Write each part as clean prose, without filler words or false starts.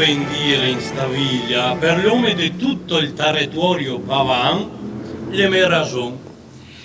ben dire in staviglia, per l'uomo di tutto il territorio pavan, le mie ragioni.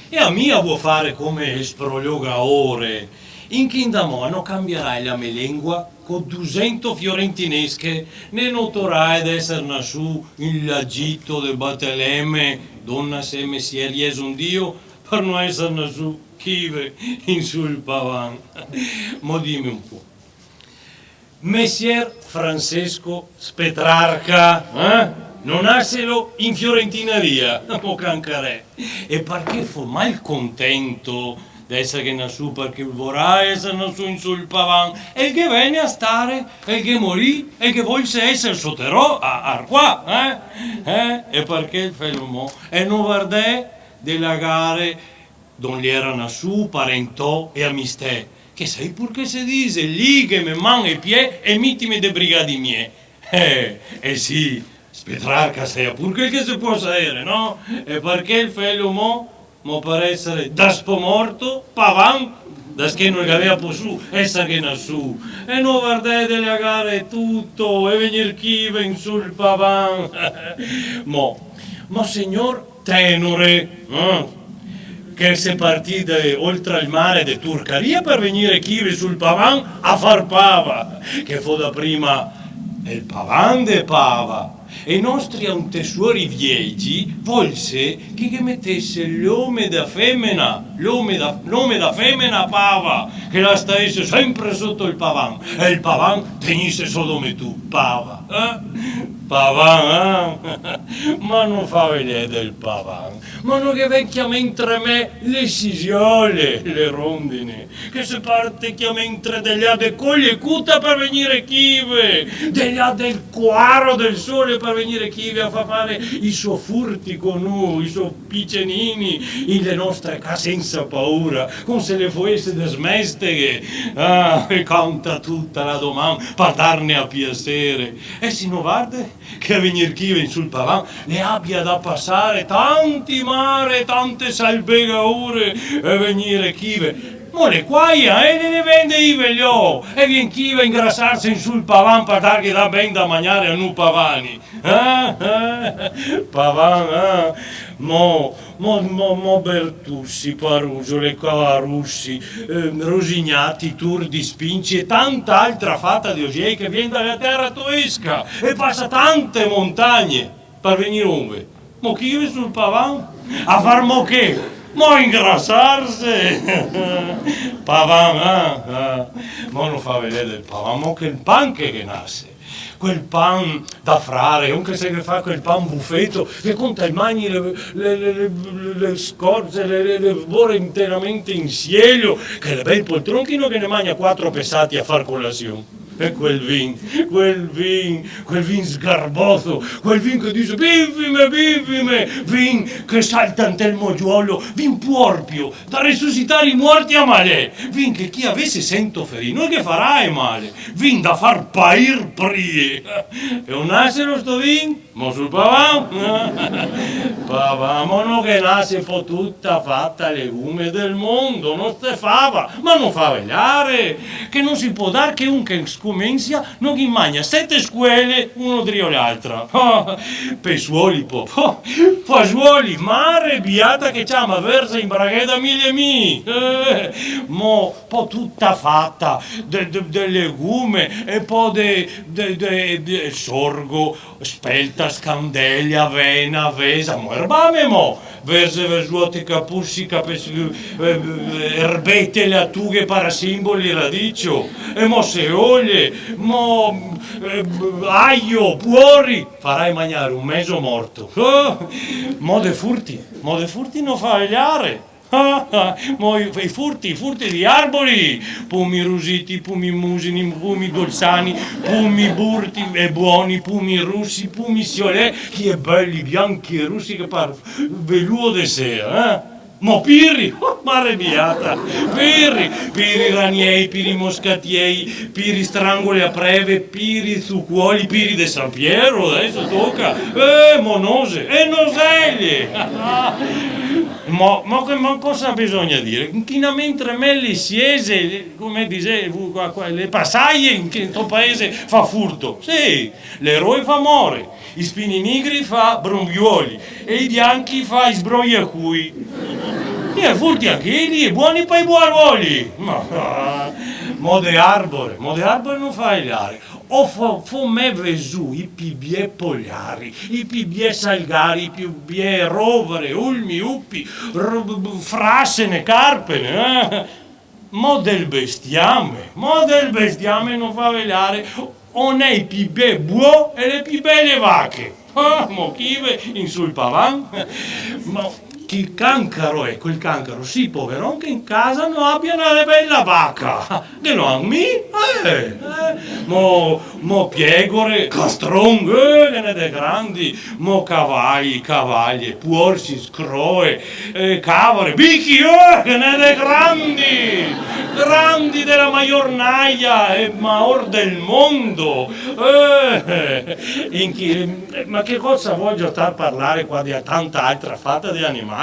E a mia vuoi fare come esprologa ore, in Chindamo non cambierai la mia lingua con 200 fiorentinesche, ne noterai d'essere nasciuto in l'agito de Betlemme, donna se messieri un dio, per non essere nasciuto chive in sul pavan. Ma dimmi un po'. Messier Francesco Spetrarca, non nascelo in fiorentineria, o cancarè. E perché fu mal contento d'essere che nasciù, perché vorrà essere nasciù in sul pavan, e che venne a stare, e che morì, e che volse essere sotterò a qua, E perché il felomò, e non guardè della gare don gli era nasciù, parentò e amistè. Che sai pur che si dice, lighe, me man e pie e mittime de brigadi mie. Sì, Spetrarca sai pur che si può sapere, no? E perché il fello mo per essere daspo morto, pavan, da che non aveva possu, essa che nasciù. E non guardai delle gare tutto, e venir chi ven sul pavan. Mo signor tenore, che si partì oltre il mare di Turcaria per venire chive sul pavan a far pava, che fu da prima il pavan de pava. E i nostri antecessori viegi volse che mettesse l'uomo da femmina, l'uomo da femmina a pava, che la stesse sempre sotto il pavan, e il pavan tenisse solo come tu, pava. Pavan, ma non fa vedere del pavan, ma non che vecchiamente me le sisiole, le rondine, che si parte chiamente degli ade coglie cuta per venire chive, degli del quaro del sole per venire chive a fare i suoi furti con noi, i suoi piccenini, in le nostre case senza paura, come se le fosse desmesteghe, e canta tutta la domanda per darne a piacere, e si non guarda che a venir chi sul pavan ne abbia da passare tanti mare, tante salvegaure e venire chi mo le quaia e ne vende i vegliò e vien chi va a ingrassarsi in sul pavan per dargli da ben da mangiare a nu pavani pavan mo Bertussi, Parusole, Cavarussi, Rosignati, Turdi, Spinci e tanta altra fatta di Osiei che viene dalla terra toesca e passa tante montagne per venire ove. Mo chi vive sul pavan? A far mo che? Mo ingrassarsi! Pavan, mo non fa vedere il pavan, mo che il pan che nasce. Quel pan da frare, anche se che fa quel pan buffetto, che conta il magni le scorze, le bore interamente in sielio, che le bel poltronchino che ne mangia 4 pesati a far colazione. E quel vin sgarboso, quel vin che dice bivime, vin che salta ante il mogiolo, vin puorpio, da resuscitare i morti a male, vin che chi avesse sento ferino e che farai male, vin da far pair prie. E un nascero sto vin? Mo sul pavan? Pavamo che nasce po' tutta fatta legume del mondo, non ste fava, ma non fa vegliare, che non si può dar che un che scomencia non gli mangia 7 scuole uno drio l'altra. Pesuoli fasuoli, mare biata che chiama versa in bragheda mille mi. Mo po' tutta fatta del legume e po' de sorgo, spelta, scandelia, avena, vesa, erbame mo, verzuote capussi, erbette, le attughe, parasimboli, radicio, e mo seoglie, mo aglio, puori, farai mangiare un meso morto. Mo de furti non fa vegliare. Mo i furti di arbori, pumi rusiti, pumi musini, pumi dolzani, pumi burti e buoni, pumi russi, pumi siolè, chi è belli, bianchi e russi che par veluo de sera, Mo pirri, mare biata, pirri raniei, pirri moscatiei, pirri strangoli a preve, pirri zuccuoli, pirri de San Piero, adesso tocca, monose, e nosei, belle! Ma cosa bisogna dire? Che mentre me le siese, come dicevo, le passaie in questo paese fa furto. Sì, l'eroe fa more, i spini nigri fa brombioli e i bianchi fa sbrogliacui. E furti anche lì, e buoni per i buoni. Mode arbore non fa ilare. O fo me vesu i pibie pogliari, i pibie salgari, i pibie rovere, ulmi, uppi, frassene, carpene, mo del bestiame non fa velare, o nei pibie buo e le pibie le vacche. Mo chive in sul pavan, ma che cancaro è quel cancaro? Sì, poveron che in casa non abbia una bella vacca, che non hanno mo piegore, castron, che ne de grandi, mo cavalli, cavaglie, porci, scroe, cavore, bicchi, che ne de grandi della maiornaia e maor del mondo. Ma che cosa voglio star parlare qua di tanta altra fatta di animali?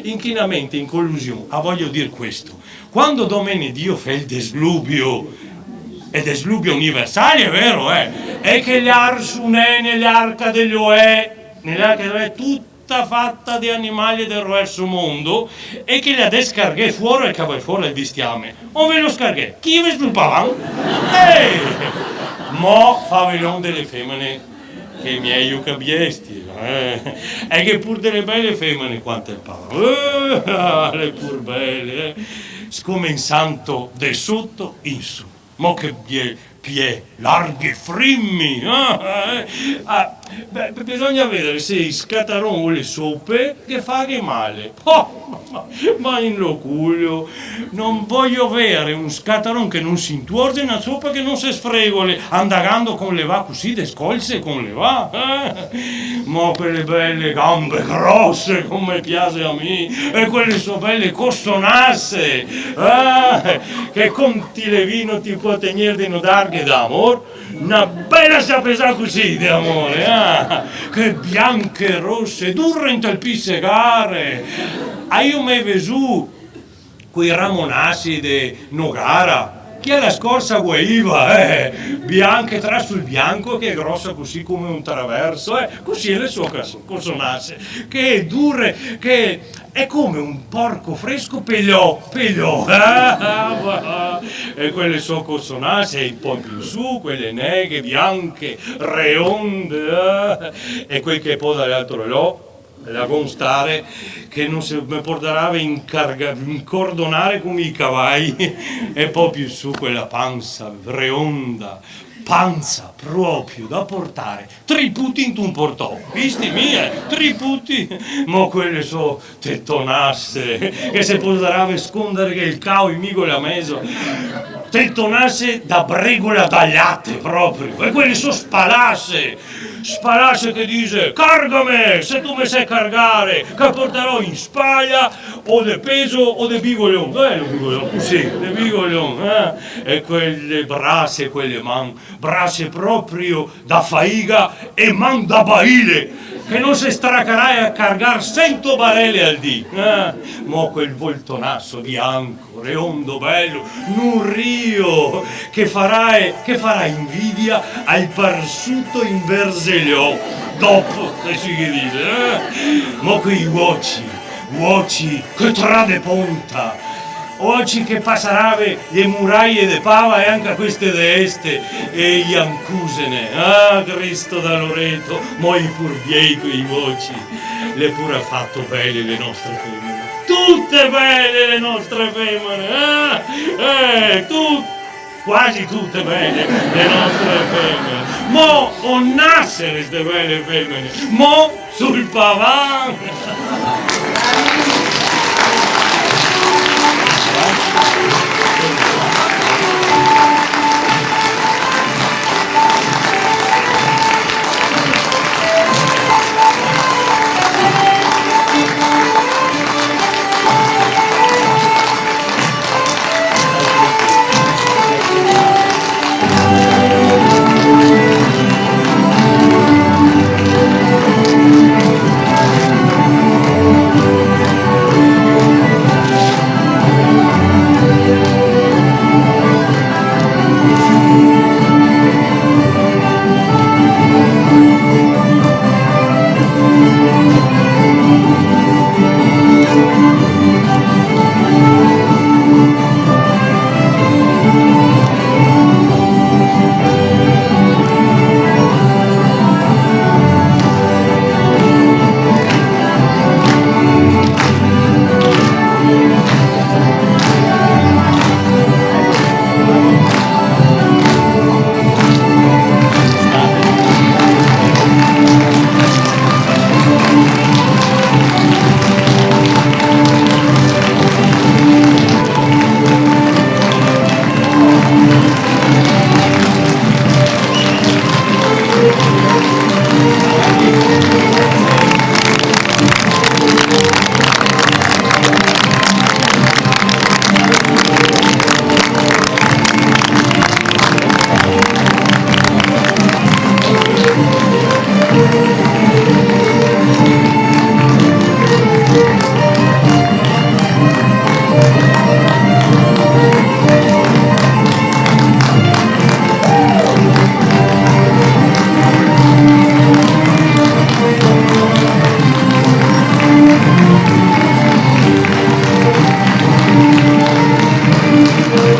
Inchinamente in collusione, voglio dire questo: quando Domene Dio fa il desluvio, ed desluvio universale, è vero, è che gli arsune nell'arca degli Oè, nell'arca degli Oè tutta fatta di animali del resto mondo, e che la descarghe fuori e cava fuori il bestiame. O ve lo scarghe? Chi ve sviluppava? Mo favelon delle femmine che meglio che biesti, è che pur delle belle femmine quante parla, le pur belle, scomensando de sotto in su, mo che pie larghi frimmi, bisogna vedere se scattaron le soppe che fa che male. Ma in locuglio non voglio avere un scatteron che non si intuorge, una soppa che non si sfregole, andando con le va così descolse con le va, ma quelle belle gambe grosse come piace a me, e quelle so belle costonasse, che con le vino ti può tenere di nodarghe d'amor, una bella sapesa così di amore, che bianche rosse, durante il pissegare. Io mi vesu quei ramonassi di Nogara, che alla scorsa guaiva, bianche tra sul bianco, che è grossa così come un traverso, così è le sue cosonasse, che è dure, che è come un porco fresco pegliò, e quelle sue cosonasse, e poi più su, quelle neghe, bianche, reonde, e quel che poi dall'altro là, la gonstare che non si mi portava incordonare come i cavalli, e poi più su quella panza reonda, panza proprio da portare triputi in un portò, visti mie triputi, ma quelle so tettonasse che se poteva scondere che il cao in migo la meso, tettonasse da bregola tagliate proprio, e quelle so spalasse che dice cargame se tu mi sai cargare, che porterò in spaglia o de peso o de bigolion, sì, de bigolion, e quelle brasse, quelle brasse proprio da faiga e man da baile, che non si stracarai a cargar 100 barelle al dì, mo quel voltonasso bianco, reondo bello, un rio che farà invidia al parsuto in Verzelio, dopo, che si dice, mo quei uoci che trade ponta, oggi che passerave le muraglie de Pava e anche queste d'este e gli ancusene, Cristo da Loreto, mo i purbiei quei voci, le pure ha fatto belle le nostre femmine, tutte belle le nostre femmine, quasi tutte belle le nostre femmine, mo o nassere ste belle femmine, mo sul pavan,